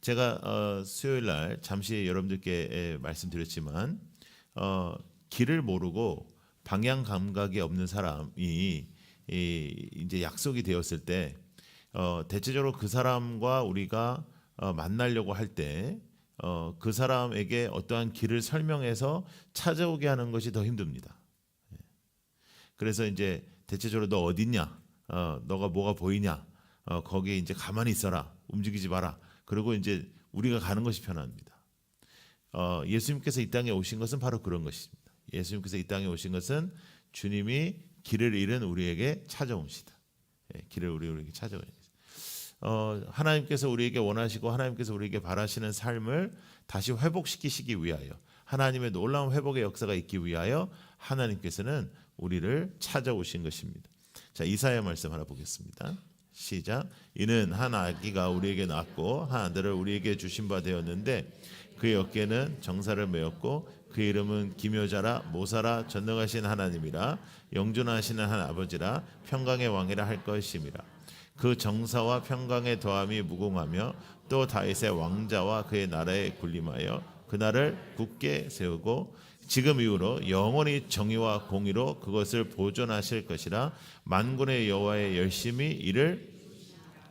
제가 수요일 날 잠시 여러분들께 말씀드렸지만 길을 모르고 방향 감각이 없는 사람이 이제 약속이 되었을 때 대체적으로 그 사람과 우리가 만나려고 할 때 그 사람에게 어떠한 길을 설명해서 찾아오게 하는 것이 더 힘듭니다. 그래서 이제 대체적으로 너 어딨냐, 너가 뭐가 보이냐, 거기에 이제 가만히 있어라, 움직이지 마라. 그리고 이제 우리가 가는 것이 편합니다. 예수님께서 이 땅에 오신 것은 바로 그런 것입니다. 예수님께서 이 땅에 오신 것은 주님이 길을 잃은 우리에게 찾아옵니다. 길을 우리에게 찾아옵니다. 하나님께서 우리에게 원하시고 하나님께서 우리에게 바라시는 삶을 다시 회복시키시기 위하여, 하나님의 놀라운 회복의 역사가 있기 위하여 하나님께서는 우리를 찾아오신 것입니다. 자, 이사야 말씀 하나 보겠습니다. 시작. 이는 한 아기가 우리에게 낳았고 한 아들을 우리에게 주신 바 되었는데 그의 어깨는 정사를 메었고 그의 이름은 기묘자라 모사라 전능하신 하나님이라 영존하시는 한 아버지라 평강의 왕이라 할 것임이라. 그 정사와 평강의 더함이 무궁하며 또 다윗의 왕자와 그의 나라에 군림하여 그 나라를 굳게 세우고 지금 이후로 영원히 정의와 공의로 그것을 보존하실 것이라. 만군의 여호와의 열심히 이를.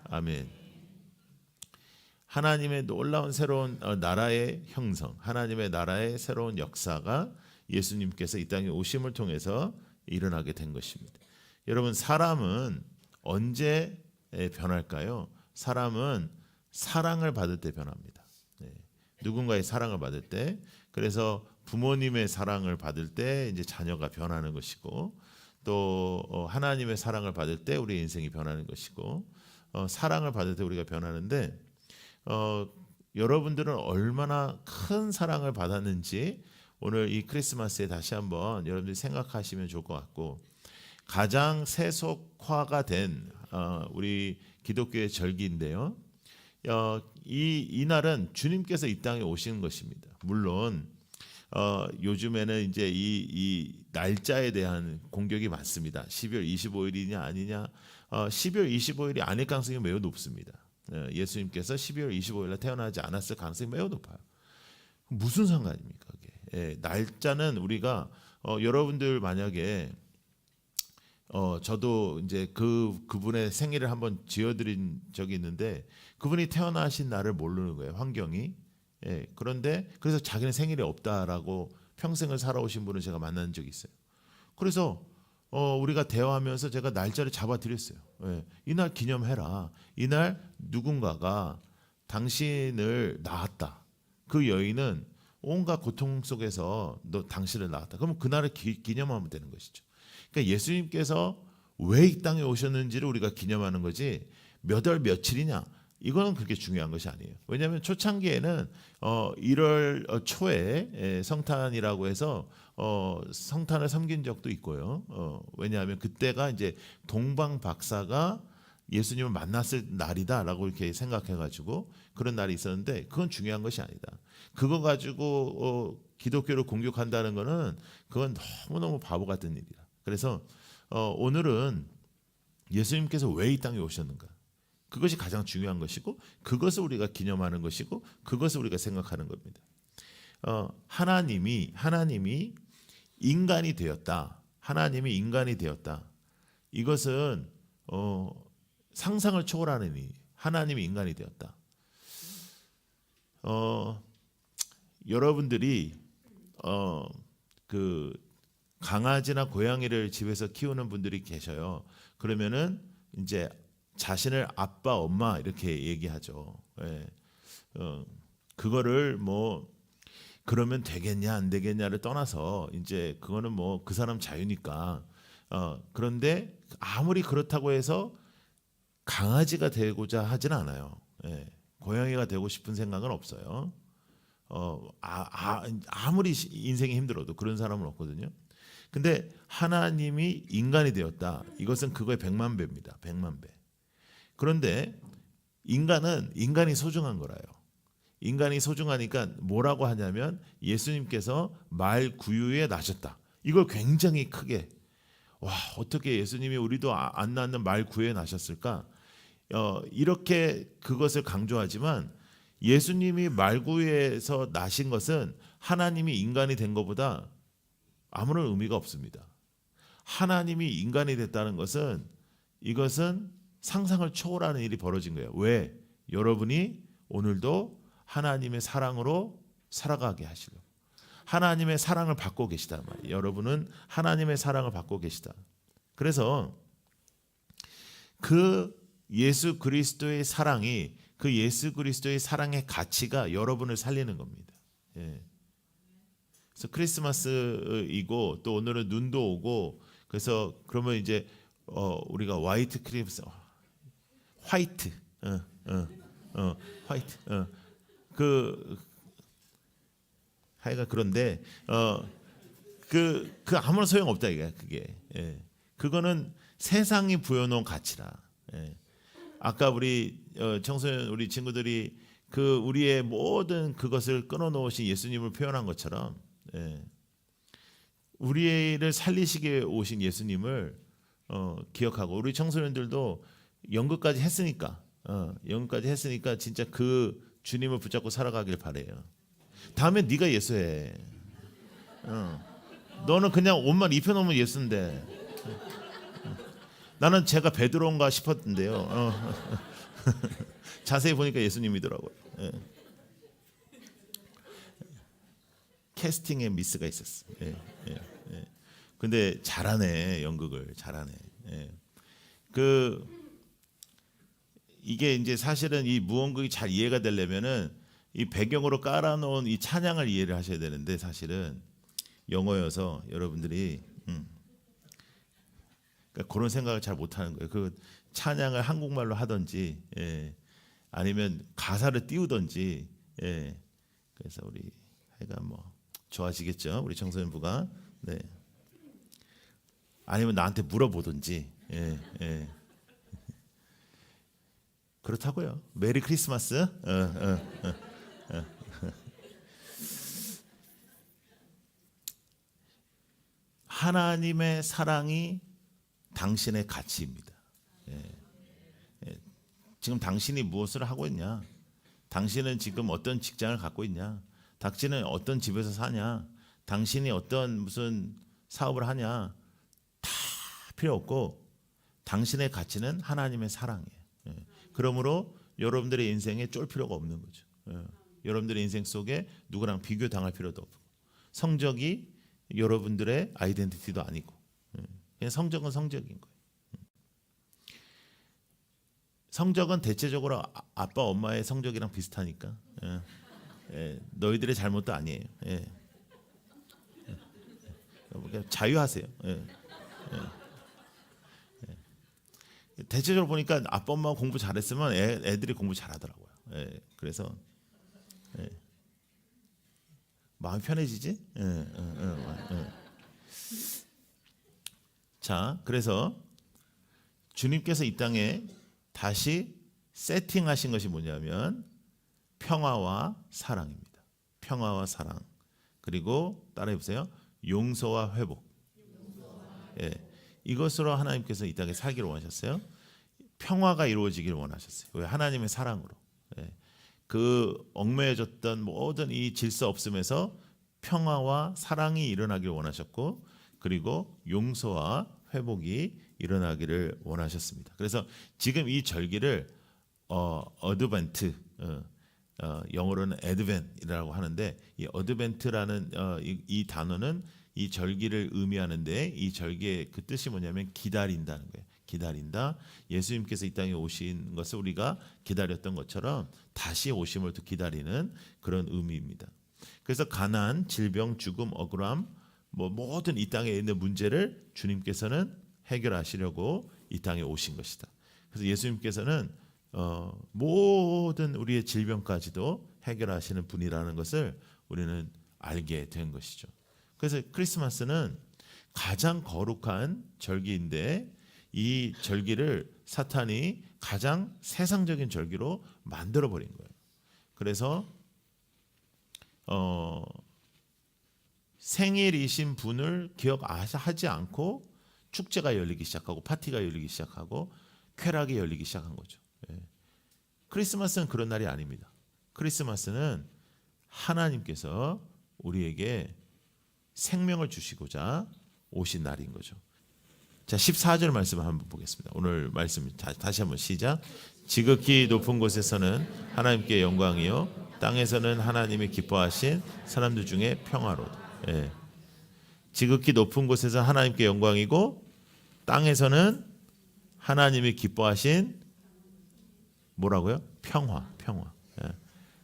아멘. 하나님의 놀라운 새로운 나라의 형성, 하나님의 나라의 새로운 역사가 예수님께서 이 땅에 오심을 통해서 일어나게 된 것입니다. 여러분, 사람은 언제 변할까요? 사람은 사랑을 받을 때 변합니다. 누군가의 사랑을 받을 때, 그래서 부모님의 사랑을 받을 때 이제 자녀가 변하는 것이고, 또 하나님의 사랑을 받을 때 우리 인생이 변하는 것이고, 사랑을 받을 때 우리가 변하는데, 여러분들은 얼마나 큰 사랑을 받았는지 오늘 이 크리스마스에 다시 한번 여러분들이 생각하시면 좋을 것 같고, 가장 세속화가 된 우리 기독교의 절기인데요. 이 날은 주님께서 이 땅에 오시는 것입니다. 물론 요즘에는 이제 이 날짜에 대한 공격이 많습니다. 12월 25일이냐 아니냐. 12월 25일이 아닐 가능성이 매우 높습니다. 예수님께서 12월 25일에 태어나지 않았을 가능성이 매우 높아요. 무슨 상관입니까? 그게? 날짜는 우리가 여러분들 만약에 저도 이제 그분의 생일을 한번 지어드린 적이 있는데 그분이 태어나신 날을 모르는 거예요. 환경이. 그런데 그래서 자기는 생일이 없다라고 평생을 살아오신 분을 제가 만난 적이 있어요. 그래서 우리가 대화하면서 제가 날짜를 잡아드렸어요. 이날 기념해라. 이날 누군가가 당신을 낳았다. 그 여인은 온갖 고통 속에서 당신을 낳았다. 그러면 그날을 기념하면 되는 것이죠. 그러니까 예수님께서 왜 이 땅에 오셨는지를 우리가 기념하는 거지 몇 월 며칠이냐 이거는 그렇게 중요한 것이 아니에요. 왜냐하면 초창기에는 1월 초에 성탄이라고 해서 성탄을 섬긴 적도 있고요. 왜냐하면 그때가 이제 동방 박사가 예수님을 만났을 날이다라고 이렇게 생각해가지고 그런 날이 있었는데 그건 중요한 것이 아니다. 그거 가지고 기독교를 공격한다는 거는 그건 너무너무 바보 같은 일이다. 그래서 오늘은 예수님께서 왜 이 땅에 오셨는가? 그것이 가장 중요한 것이고 그것을 우리가 기념하는 것이고 그것을 우리가 생각하는 겁니다. 하나님이 인간이 되었다. 하나님이 인간이 되었다. 이것은 상상을 초월하는 일이에요. 하나님이 인간이 되었다. 여러분들이 그 강아지나 고양이를 집에서 키우는 분들이 계셔요. 그러면은 이제 자신을 아빠, 엄마 이렇게 얘기하죠. 그거를 뭐 그러면 되겠냐 안 되겠냐를 떠나서 이제 그거는 뭐 그 사람 자유니까. 그런데 아무리 그렇다고 해서 강아지가 되고자 하진 않아요. 고양이가 되고 싶은 생각은 없어요. 아무리 인생이 힘들어도 그런 사람은 없거든요. 근데 하나님이 인간이 되었다. 이것은 그거의 100만 배입니다. 100만 배. 그런데 인간이 소중한 거라요. 인간이 소중하니까 뭐라고 하냐면 예수님께서 말 구유에 나셨다. 이걸 굉장히 크게 어떻게 예수님이 우리도 안 낳는 말 구유에 나셨을까? 이렇게 그것을 강조하지만 예수님이 말구에서 나신 것은 하나님이 인간이 된 것보다 아무런 의미가 없습니다. 하나님이 인간이 됐다는 것은 이것은 상상을 초월하는 일이 벌어진 거예요. 왜? 여러분이 오늘도 하나님의 사랑으로 살아가게 하시려고. 하나님의 사랑을 받고 계시단 말이에요. 여러분은 하나님의 사랑을 받고 계시다. 그래서 그 예수 그리스도의 사랑이, 그 예수 그리스도의 사랑의 가치가 여러분을 살리는 겁니다. 예. 그래서 크리스마스이고 또 오늘은 눈도 오고, 그래서 그러면 이제 우리가 화이트 크리스마스, 화이트, 화이트, 하여간 그런데 그 아무런 소용 없다 이게. 그게 그거는 세상이 부여놓은 가치라. 아까 우리 청소년 우리 친구들이 그 우리의 모든 그것을 끊어놓으신 예수님을 표현한 것처럼, 우리를 살리시게 오신 예수님을 기억하고, 우리 청소년들도 연극까지 했으니까 진짜 그 주님을 붙잡고 살아가길 바래요. 다음에 네가 예수해. 너는 그냥 옷만 입혀놓으면 예수인데. 나는 제가 베드로인가 싶었는데요. 자세히 보니까 예수님이더라고요. 캐스팅에 미스가 있었어. 근데 잘하네, 연극을 잘하네. 이게 이제 사실은 이 무언극이 잘 이해가 되려면은 이 배경으로 깔아놓은 이 찬양을 이해를 하셔야 되는데, 사실은 영어여서 여러분들이 그러니까 그런 생각을 잘 못하는 거예요. 그 찬양을 한국말로 하든지, 아니면 가사를 띄우든지, 그래서 우리 하여간 뭐 좋아지겠죠, 우리 청소년부가. 네. 아니면 나한테 물어보든지, 그렇다고요. 메리 크리스마스. 하나님의 사랑이 당신의 가치입니다. 지금 당신이 무엇을 하고 있냐? 당신은 지금 어떤 직장을 갖고 있냐? 당신은 어떤 집에서 사냐? 당신이 어떤 무슨 사업을 하냐? 다 필요 없고, 당신의 가치는 하나님의 사랑이에요. 그러므로 여러분들의 인생에 쫄 필요가 없는 거죠. 여러분들의 인생 속에 누구랑 비교당할 필요도 없고, 성적이 여러분들의 아이덴티티도 아니고, 그냥 성적은 성적인 거예요. 성적은 대체적으로 아빠 엄마의 성적이랑 비슷하니까, 너희들의 잘못도 아니에요. 자유하세요. 대체적으로 보니까 아빠 엄마가 공부 잘했으면 애들이 공부 잘하더라고요. 그래서 마음이 편해지지? 자, 그래서 주님께서 이 땅에 다시 세팅하신 것이 뭐냐면 평화와 사랑입니다. 평화와 사랑. 그리고 따라해 보세요. 용서와 회복. 이것으로 하나님께서 이 땅에 살기를 원하셨어요. 평화가 이루어지기를 원하셨어요. 왜? 하나님의 사랑으로. 그 얽매여졌던 모든 이 질서 없음에서 평화와 사랑이 일어나기를 원하셨고, 그리고 용서와 회복이 일어나기를 원하셨습니다. 그래서 지금 이 절기를 어드벤트, 영어로는 애드벤이라고 하는데, 이 어드벤트라는 이 단어는 이 절기를 의미하는데, 이 절기의 그 뜻이 뭐냐면 기다린다는 거예요. 기다린다. 예수님께서 이 땅에 오신 것을 우리가 기다렸던 것처럼 다시 오심을 또 기다리는 그런 의미입니다. 그래서 가난, 질병, 죽음, 억울함, 뭐 모든 이 땅에 있는 문제를 주님께서는 해결하시려고 이 땅에 오신 것이다. 그래서 예수님께서는 모든 우리의 질병까지도 해결하시는 분이라는 것을 우리는 알게 된 것이죠. 그래서 크리스마스는 가장 거룩한 절기인데, 이 절기를 사탄이 가장 세상적인 절기로 만들어 버린 거예요. 그래서 생일이신 분을 기억하지 않고 축제가 열리기 시작하고 파티가 열리기 시작하고 쾌락이 열리기 시작한 거죠. 크리스마스는 그런 날이 아닙니다. 크리스마스는 하나님께서 우리에게 생명을 주시고자 오신 날인 거죠. 자, 14절 말씀을 한번 보겠습니다. 오늘 말씀 다시 한번 시작. 지극히 높은 곳에서는 하나님께 영광이요 땅에서는 하나님이 기뻐하신 사람들 중에 평화로다. 예. 지극히 높은 곳에서 하나님께 영광이고 땅에서는 하나님이 기뻐하신 뭐라고요? 평화. 예.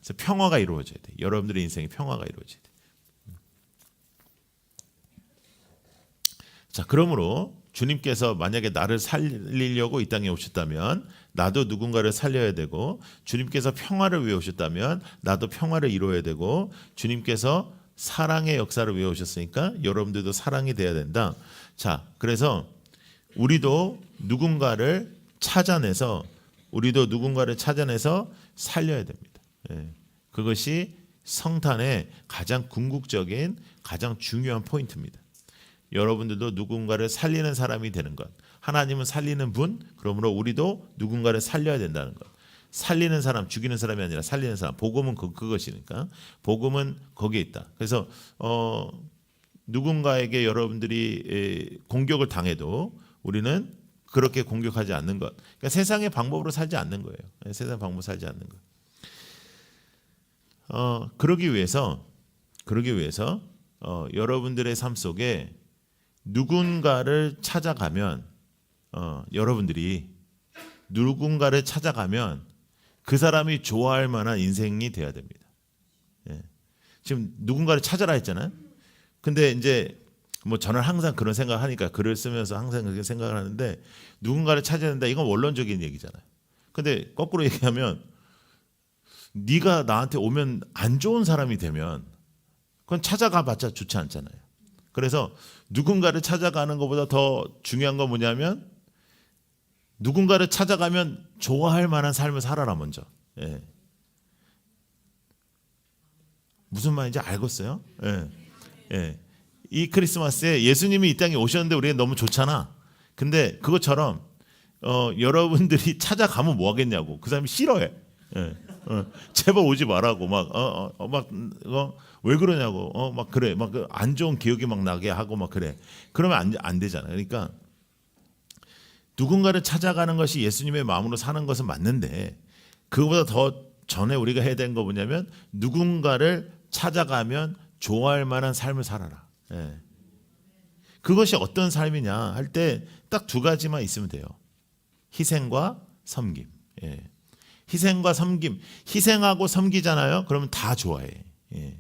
그래서 평화가 이루어져야 돼. 여러분들의 인생에 평화가 이루어져야 돼. 자, 그러므로 주님께서 만약에 나를 살리려고 이 땅에 오셨다면 나도 누군가를 살려야 되고, 주님께서 평화를 위해 오셨다면 나도 평화를 이루어야 되고, 주님께서 사랑의 역사를 위해 오셨으니까 여러분들도 사랑이 돼야 된다. 자, 그래서 우리도 누군가를 찾아내서 살려야 됩니다. 예. 그것이 성탄의 가장 궁극적인 가장 중요한 포인트입니다. 여러분들도 누군가를 살리는 사람이 되는 것. 하나님은 살리는 분, 그러므로 우리도 누군가를 살려야 된다는 것. 살리는 사람, 죽이는 사람이 아니라 살리는 사람. 복음은 그것이니까. 복음은 거기에 있다. 그래서 누군가에게 여러분들이 공격을 당해도 우리는 그렇게 공격하지 않는 것. 그러니까 세상의 방법으로 살지 않는 거예요. 세상의 방법으로 살지 않는 것. 그러기 위해서 여러분들의 삶 속에 누군가를 찾아가면 여러분들이 누군가를 찾아가면 그 사람이 좋아할 만한 인생이 돼야 됩니다. 예. 지금 누군가를 찾아라 했잖아요. 근데 이제 뭐 저는 항상 그런 생각을 하니까 글을 쓰면서 항상 그렇게 생각을 하는데, 누군가를 찾아야 된다, 이건 원론적인 얘기잖아요. 근데 거꾸로 얘기하면 네가 나한테 오면 안 좋은 사람이 되면 그건 찾아가봤자 좋지 않잖아요. 그래서 누군가를 찾아가는 것보다 더 중요한 건 뭐냐면 누군가를 찾아가면 좋아할 만한 삶을 살아라 먼저. 예. 무슨 말인지 알겠어요? 예. 예. 이 크리스마스에 예수님이 이 땅에 오셨는데 우리가 너무 좋잖아. 근데 그것처럼 여러분들이 찾아가면 뭐 하겠냐고. 그 사람이 싫어해. 예. 제발 오지 말라고 왜 그러냐고 막 그래 막 안 좋은 기억이 막 나게 하고 막 그래. 그러면 안 되잖아요. 그러니까 누군가를 찾아가는 것이 예수님의 마음으로 사는 것은 맞는데, 그거보다 더 전에 우리가 해야 되는 거 뭐냐면 누군가를 찾아가면 좋아할 만한 삶을 살아라. 예. 그것이 어떤 삶이냐 할 때 딱 두 가지만 있으면 돼요. 희생과 섬김. 예. 희생과 섬김. 희생하고 섬기잖아요. 그러면 다 좋아해. 예.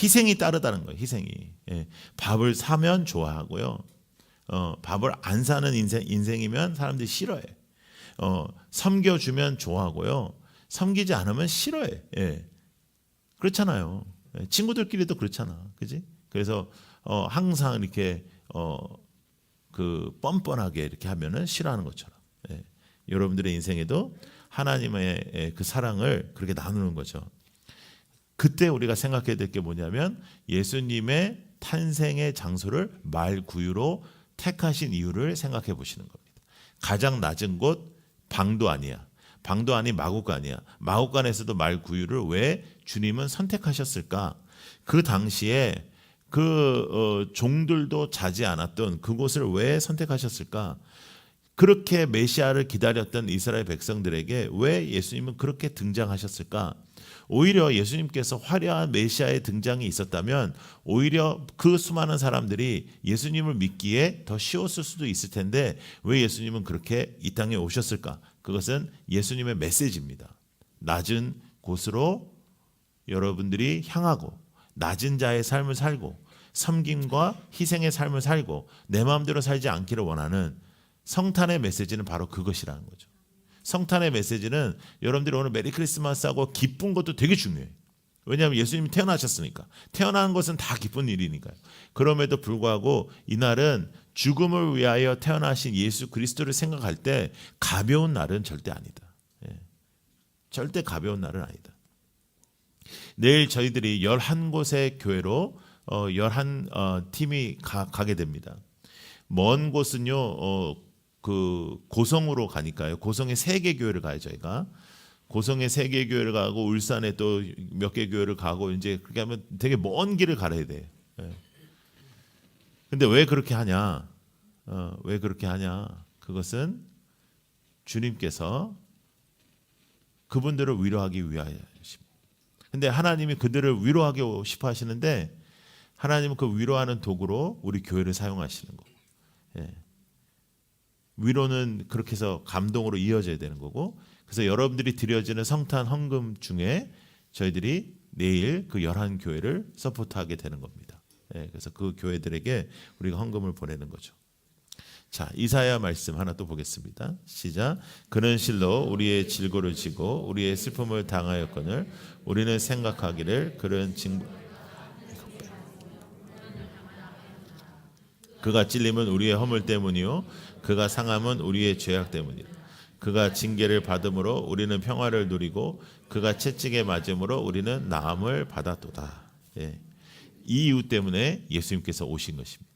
희생이 따르다는 거예요. 희생이. 예. 밥을 사면 좋아하고요. 밥을 안 사는 인생이면 사람들이 싫어해. 섬겨주면 좋아하고요. 섬기지 않으면 싫어해. 예. 그렇잖아요. 예. 친구들끼리도 그렇잖아. 그지? 그래서 항상 이렇게 뻔뻔하게 이렇게 하면은 싫어하는 것처럼. 예. 여러분들의 인생에도 하나님의 그 사랑을 그렇게 나누는 거죠. 그때 우리가 생각해야 될 게 뭐냐면 예수님의 탄생의 장소를 말구유로 택하신 이유를 생각해 보시는 겁니다. 가장 낮은 곳 방도 아니야. 방도 아닌 마국간이야. 마국간에서도 말구유를 왜 주님은 선택하셨을까? 그 당시에 종들도 자지 않았던 그곳을 왜 선택하셨을까? 그렇게 메시아를 기다렸던 이스라엘 백성들에게 왜 예수님은 그렇게 등장하셨을까? 오히려 예수님께서 화려한 메시아의 등장이 있었다면 오히려 그 수많은 사람들이 예수님을 믿기에 더 쉬웠을 수도 있을 텐데 왜 예수님은 그렇게 이 땅에 오셨을까? 그것은 예수님의 메시지입니다. 낮은 곳으로 여러분들이 향하고 낮은 자의 삶을 살고 섬김과 희생의 삶을 살고 내 마음대로 살지 않기를 원하는 성탄의 메시지는 바로 그것이라는 거죠. 성탄의 메시지는 여러분들이 오늘 메리 크리스마스하고 기쁜 것도 되게 중요해요. 왜냐하면 예수님이 태어나셨으니까. 태어난 것은 다 기쁜 일이니까요. 그럼에도 불구하고 이날은 죽음을 위하여 태어나신 예수 그리스도를 생각할 때 가벼운 날은 절대 아니다. 예. 절대 가벼운 날은 아니다. 내일 저희들이 11곳의 교회로 11팀이 가게 됩니다. 먼 곳은요 그 고성으로 가니까요. 고성에 3개 교회를 가요. 저희가 고성에 3개 교회를 가고 울산에 또 몇 개 교회를 가고 이제 그렇게 하면 되게 먼 길을 가야 돼요. 근데 왜 그렇게 하냐? 왜 그렇게 하냐? 그것은 주님께서 그분들을 위로하기 위하여십니다. 근데 하나님이 그들을 위로하고 싶어 하시는데 하나님은 그 위로하는 도구로 우리 교회를 사용하시는 거고. 위로는 그렇게 해서 감동으로 이어져야 되는 거고. 그래서 여러분들이 드려지는 성탄 헌금 중에 저희들이 내일 그 11교회를 서포트하게 되는 겁니다. 그래서 그 교회들에게 우리가 헌금을 보내는 거죠. 자, 이사야 말씀 하나 또 보겠습니다. 시작. 그는 실로 우리의 질고를 지고 우리의 슬픔을 당하였거늘 우리는 생각하기를 그는 그가 찔림은 우리의 허물 때문이요 그가 상함은 우리의 죄악 때문이라. 그가 징계를 받음으로 우리는 평화를 누리고 그가 채찍에 맞음으로 우리는 나음을 받았도다. 이 이유 때문에 예수님께서 오신 것입니다.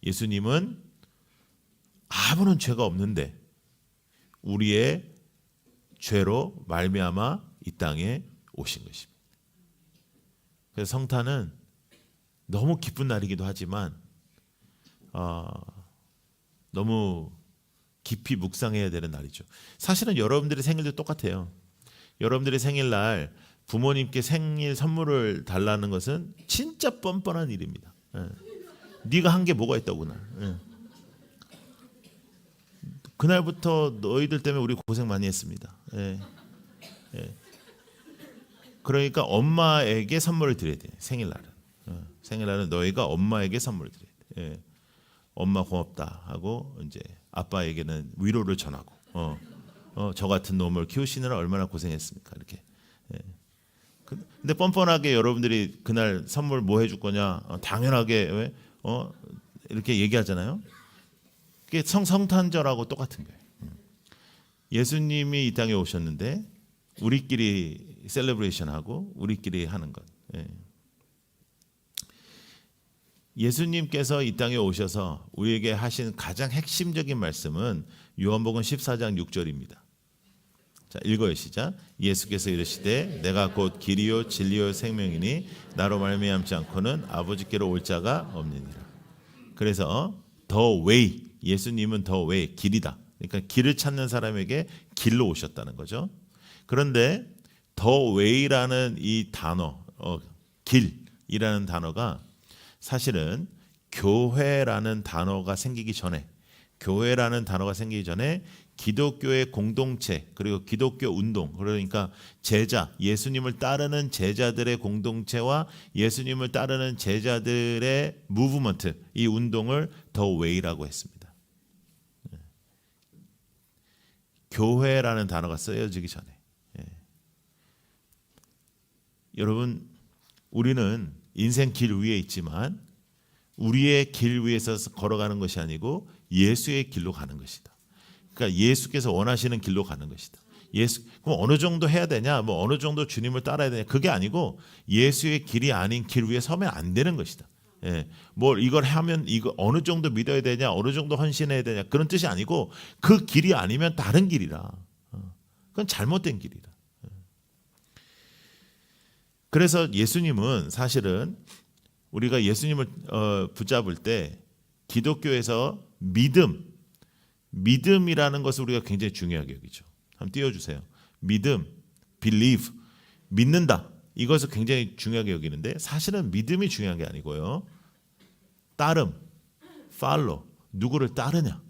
예수님은 아무런 죄가 없는데 우리의 죄로 말미암아 이 땅에 오신 것입니다. 그래서 성탄은 너무 기쁜 날이기도 하지만 너무 깊이 묵상해야 되는 날이죠. 사실은 여러분들의 생일도 똑같아요. 여러분들의 생일날 부모님께 생일 선물을 달라는 것은 진짜 뻔뻔한 일입니다. 네가 한 게 뭐가 있다구나. 그날부터 너희들 때문에 우리 고생 많이 했습니다. 그러니까 엄마에게 선물을 드려야 돼요. 생일날은. 생일날은 너희가 엄마에게 선물을 드려야 돼. 엄마 고맙다 하고 이제 아빠에게는 위로를 전하고 저 같은 놈을 키우시느라 얼마나 고생했습니까? 이렇게. 근데 뻔뻔하게 여러분들이 그날 선물 뭐 해줄 거냐? 당연하게 왜? 이렇게 얘기하잖아요. 그게 성탄절하고 똑같은 거예요. 예수님이 이 땅에 오셨는데 우리끼리 셀레브레이션하고 우리끼리 하는 것. 예수님께서 이 땅에 오셔서 우리에게 하신 가장 핵심적인 말씀은 요한복음 14장 6절입니다. 자, 읽어요. 시작. 예수께서 이르시되 내가 곧 길이요 진리요 생명이니 나로 말미암지 않고는 아버지께로 올 자가 없느니라. 그래서 the way, 예수님은 the way, 길이다. 그러니까 길을 찾는 사람에게 길로 오셨다는 거죠. 그런데 the way라는 이 단어, 길이라는 단어가 사실은 교회라는 단어가 생기기 전에 기독교의 공동체 그리고 기독교 운동, 그러니까 제자, 예수님을 따르는 제자들의 공동체와 예수님을 따르는 제자들의 무브먼트, 이 운동을 The Way라고 했습니다. 교회라는 단어가 쓰여지기 전에. 여러분, 우리는 인생 길 위에 있지만 우리의 길 위에서 걸어가는 것이 아니고 예수의 길로 가는 것이다. 그러니까 예수께서 원하시는 길로 가는 것이다. 그럼 어느 정도 해야 되냐? 뭐 어느 정도 주님을 따라야 되냐? 그게 아니고 예수의 길이 아닌 길 위에 서면 안 되는 것이다. 뭘 이걸 하면 이거 어느 정도 믿어야 되냐? 어느 정도 헌신해야 되냐? 그런 뜻이 아니고 그 길이 아니면 다른 길이라. 그건 잘못된 길이다. 그래서 예수님은 사실은 우리가 예수님을 붙잡을 때 기독교에서 믿음이라는 것을 우리가 굉장히 중요하게 여기죠. 한번 띄워주세요. 믿음, believe, 믿는다. 이것을 굉장히 중요하게 여기는데 사실은 믿음이 중요한 게 아니고요. 따름, follow, 누구를 따르냐.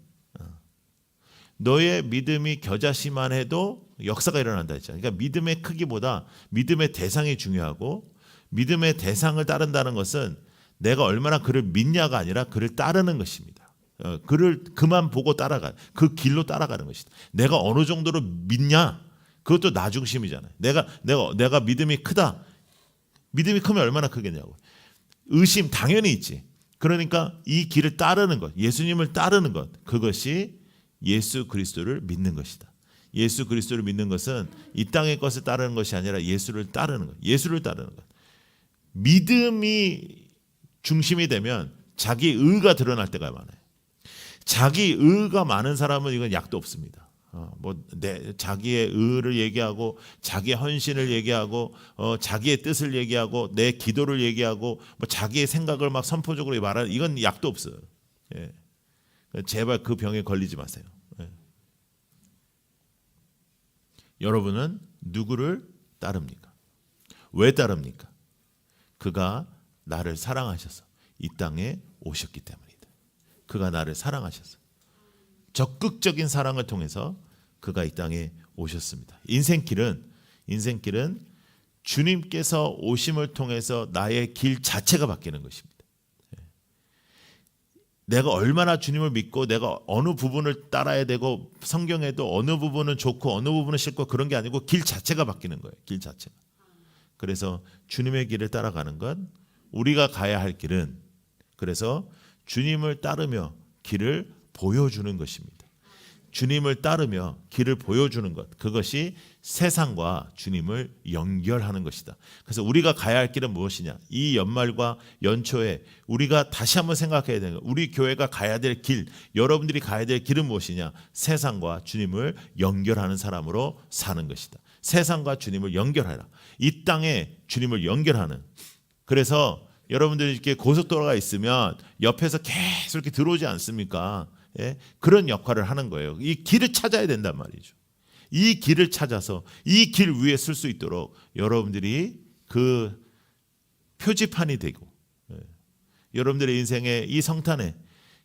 너의 믿음이 겨자씨만 해도 역사가 일어난다 했잖아요. 그러니까 믿음의 크기보다 믿음의 대상이 중요하고 믿음의 대상을 따른다는 것은 내가 얼마나 그를 믿냐가 아니라 그를 따르는 것입니다. 그를 그만 보고 따라가 그 길로 따라가는 것이다. 내가 어느 정도로 믿냐 그것도 나 중심이잖아요. 내가 믿음이 크다. 믿음이 크면 얼마나 크겠냐고. 의심 당연히 있지. 그러니까 이 길을 따르는 것, 예수님을 따르는 것, 그것이 예수 그리스도를 믿는 것이다. 예수 그리스도를 믿는 것은 이 땅의 것을 따르는 것이 아니라 예수를 따르는 것, 예수를 따르는 것. 믿음이 중심이 되면 자기 의가 드러날 때가 많아요. 자기 의가 많은 사람은 이건 약도 없습니다. 자기의 의를 얘기하고 자기의 헌신을 얘기하고 자기의 뜻을 얘기하고 내 기도를 얘기하고 뭐 자기의 생각을 막 선포적으로 말하는 이건 약도 없어요. 예. 제발 그 병에 걸리지 마세요. 예. 여러분은 누구를 따릅니까? 왜 따릅니까? 그가 나를 사랑하셔서 이 땅에 오셨기 때문이다. 그가 나를 사랑하셔서 적극적인 사랑을 통해서 그가 이 땅에 오셨습니다. 인생길은 주님께서 오심을 통해서 나의 길 자체가 바뀌는 것입니다. 내가 얼마나 주님을 믿고 내가 어느 부분을 따라야 되고 성경에도 어느 부분은 좋고 어느 부분은 싫고 그런 게 아니고 길 자체가 바뀌는 거예요. 길 자체가. 그래서 주님의 길을 따라가는 건 우리가 가야 할 길은 그래서 주님을 따르며 길을 보여주는 것입니다. 주님을 따르며 길을 보여주는 것, 그것이 세상과 주님을 연결하는 것이다. 그래서 우리가 가야 할 길은 무엇이냐? 이 연말과 연초에 우리가 다시 한번 생각해야 되는 것, 우리 교회가 가야 될 길, 여러분들이 가야 될 길은 무엇이냐? 세상과 주님을 연결하는 사람으로 사는 것이다. 세상과 주님을 연결하라. 이 땅에 주님을 연결하는. 그래서 여러분들이 이렇게 고속도로가 있으면 옆에서 계속 이렇게 들어오지 않습니까? 예? 그런 역할을 하는 거예요. 이 길을 찾아야 된단 말이죠. 이 길을 찾아서 이 길 위에 쓸 수 있도록 여러분들이 그 표지판이 되고 여러분들의 인생의 이 성탄에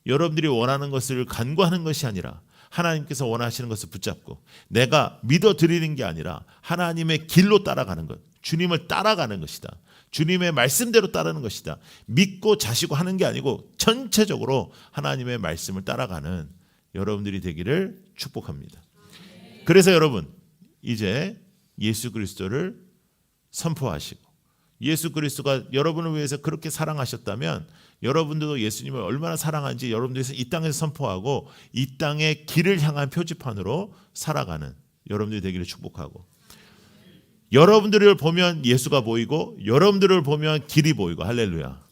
여러분들이 원하는 것을 간구하는 것이 아니라 하나님께서 원하시는 것을 붙잡고 내가 믿어드리는 게 아니라 하나님의 길로 따라가는 것, 주님을 따라가는 것이다. 주님의 말씀대로 따르는 것이다. 믿고 자시고 하는 게 아니고 전체적으로 하나님의 말씀을 따라가는 여러분들이 되기를 축복합니다. 그래서 여러분 이제 예수 그리스도를 선포하시고 예수 그리스도가 여러분을 위해서 그렇게 사랑하셨다면 여러분들도 예수님을 얼마나 사랑한지 여러분들이 이 땅에서 선포하고 이 땅의 길을 향한 표지판으로 살아가는 여러분들이 되기를 축복하고 여러분들을 보면 예수가 보이고 여러분들을 보면 길이 보이고 할렐루야.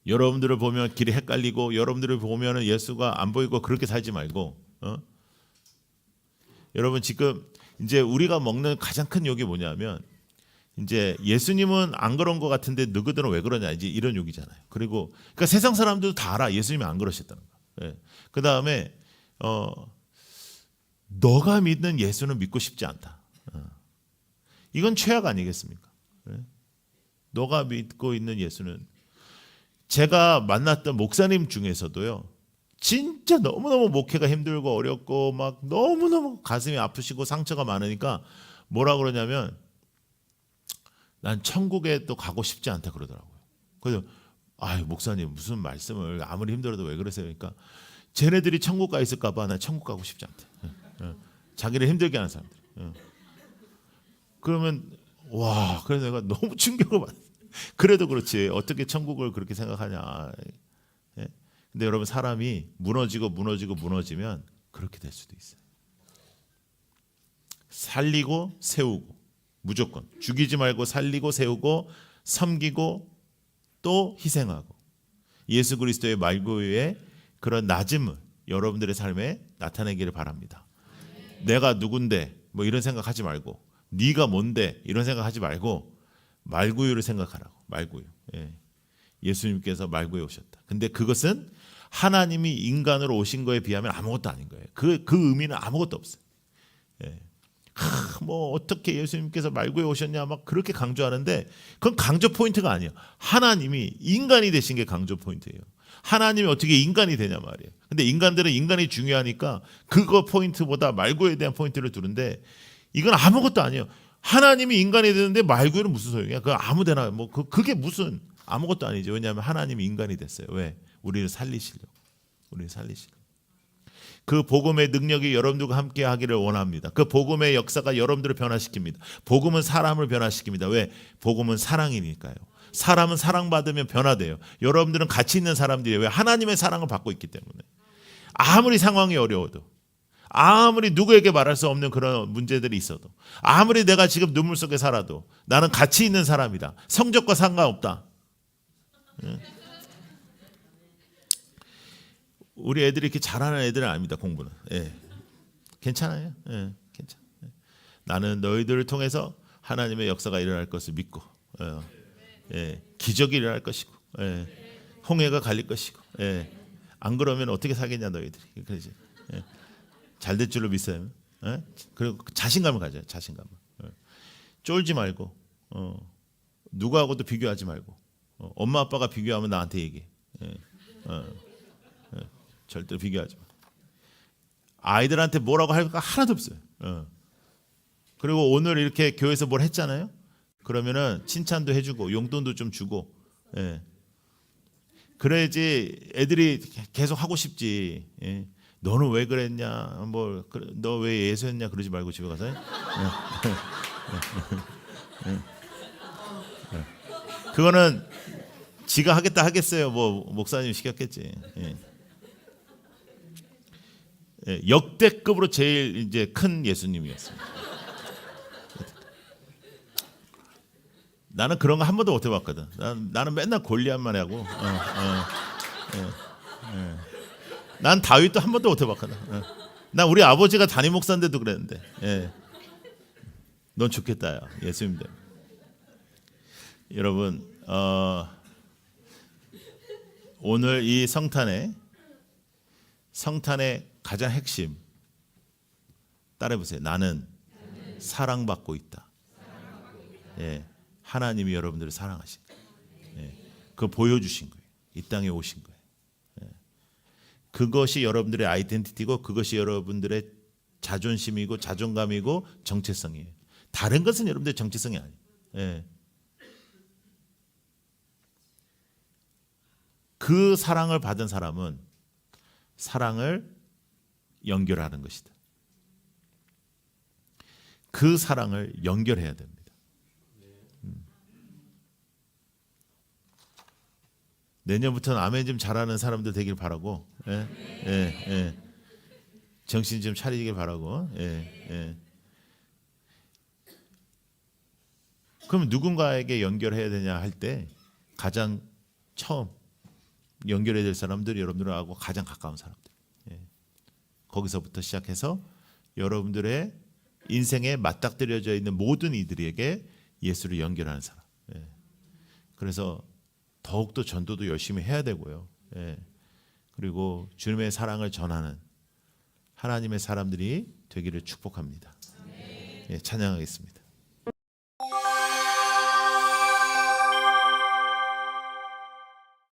여러분들을 보면 길이 헷갈리고 여러분들을 보면 예수가 안 보이고 그렇게 살지 말고 여러분 지금 이제 우리가 먹는 가장 큰 욕이 뭐냐면 이제 예수님은 안 그런 것 같은데 너희들은 왜 그러냐 이제 이런 욕이잖아요. 그리고 그러니까 세상 사람들도 다 알아. 예수님이 안 그러셨다는 거. 예. 그 다음에 너가 믿는 예수는 믿고 싶지 않다. 이건 최악 아니겠습니까? 너가 믿고 있는 예수는 제가 만났던 목사님 중에서도요. 진짜 너무너무 목회가 힘들고 어렵고 막 너무너무 가슴이 아프시고 상처가 많으니까 뭐라 그러냐면 난 천국에 또 가고 싶지 않다 그러더라고요. 그래서 아유 목사님 무슨 말씀을 아무리 힘들어도 왜 그러세요? 그러니까 쟤네들이 천국 가 있을까 봐 난 천국 가고 싶지 않대. 자기를 힘들게 하는 사람들. 그러면 와 그래서 내가 너무 충격을 받았어요. 그래도 그렇지 어떻게 천국을 그렇게 생각하냐. 예? 근데 여러분 사람이 무너지면 그렇게 될 수도 있어요. 살리고 세우고 무조건 죽이지 말고 살리고 세우고 섬기고 또 희생하고 예수 그리스도의 말고의 그런 낮음을 여러분들의 삶에 나타내기를 바랍니다. 내가 누군데 뭐 이런 생각하지 말고 네가 뭔데 이런 생각하지 말고 말구유를 생각하라고. 말구유. 예. 예수님께서 말구에 오셨다. 근데 그것은 하나님이 인간으로 오신 거에 비하면 아무것도 아닌 거예요. 그 의미는 아무것도 없어요. 예. 뭐 어떻게 예수님께서 말구에 오셨냐 막 그렇게 강조하는데 그건 강조 포인트가 아니에요. 하나님이 인간이 되신 게 강조 포인트예요. 하나님이 어떻게 인간이 되냐 말이에요. 근데 인간들은 인간이 중요하니까 그거 포인트보다 말구에 대한 포인트를 두는데 이건 아무것도 아니에요. 하나님이 인간이 되는데 말구에는 무슨 소용이야? 그 아무데나 뭐 그게 무슨 아무것도 아니죠. 왜냐하면 하나님이 인간이 됐어요. 왜? 우리를 살리시려고. 그 복음의 능력이 여러분들과 함께 하기를 원합니다. 그 복음의 역사가 여러분들을 변화시킵니다. 복음은 사람을 변화시킵니다. 왜? 복음은 사랑이니까요. 사람은 사랑받으면 변화돼요. 여러분들은 가치 있는 사람들이에요. 왜? 하나님의 사랑을 받고 있기 때문에. 아무리 상황이 어려워도 아무리 누구에게 말할 수 없는 그런 문제들이 있어도 아무리 내가 지금 눈물 속에 살아도 나는 가치 있는 사람이다. 성적과 상관없다. 우리 애들이 이렇게 잘하는 애들은 아닙니다. 공부는. 예. 괜찮아요. 예, 괜찮아. 나는 너희들을 통해서 하나님의 역사가 일어날 것을 믿고, 예, 기적이 일어날 것이고, 예, 홍해가 갈릴 것이고, 예, 안 그러면 어떻게 사겠냐 너희들이. 그러지. 예, 잘될 줄로 믿어요. 예? 그리고 자신감을 가져요. 자신감을. 예. 쫄지 말고, 누구하고도 비교하지 말고, 엄마 아빠가 비교하면 나한테 얘기해. 예, 절대 비교하지 마. 아이들한테 뭐라고 할 거 하나도 없어요. 그리고 오늘 이렇게 교회에서 뭘 했잖아요. 그러면은 칭찬도 해주고 용돈도 좀 주고, 예. 그래야지 애들이 계속 하고 싶지. 예. 너는 왜 그랬냐, 뭐 너 왜 예수했냐 그러지 말고 집에 가서. 그거는 지가 하겠다 하겠어요. 뭐 목사님 시켰겠지. 예. 예, 역대급으로 제일 이제 큰 예수님이었습니다. 나는 그런 거 한 번도 못 해봤거든. 나는 맨날 골리앗만 하고, 난 다윗도 한 번도 못 해봤거든. 난 우리 아버지가 담임 목사인데도 그랬는데, 예. 넌 좋겠다, 야. 예수님들. 여러분, 오늘 이 성탄의 가장 핵심 따라해보세요. 나는 사랑받고 있다. 예, 하나님이 여러분들을 사랑하신 거예요. 예, 그거 보여주신 거예요. 이 땅에 오신 거예요. 예, 그것이 여러분들의 아이덴티티고 그것이 여러분들의 자존심이고 자존감이고 정체성이에요. 다른 것은 여러분들의 정체성이 아니에요. 예. 그 사랑을 받은 사람은 사랑을 연결하는 것이다. 그 사랑을 연결해야 됩니다. 내년부터는 아멘 좀 잘하는 사람들 되길 바라고, 예, 예, 예. 정신 좀 차리길 바라고, 예, 예. 그럼 누군가에게 연결해야 되냐 할 때 가장 처음 연결해야 될 사람들이 여러분들하고 가장 가까운 사람들. 예. 거기서부터 시작해서 여러분들의 인생에 맞닥뜨려져 있는 모든 이들에게 예수를 연결하는 사람. 예. 그래서 더욱더 전도도 열심히 해야 되고요. 예. 그리고 주님의 사랑을 전하는 하나님의 사람들이 되기를 축복합니다. 예, 찬양하겠습니다.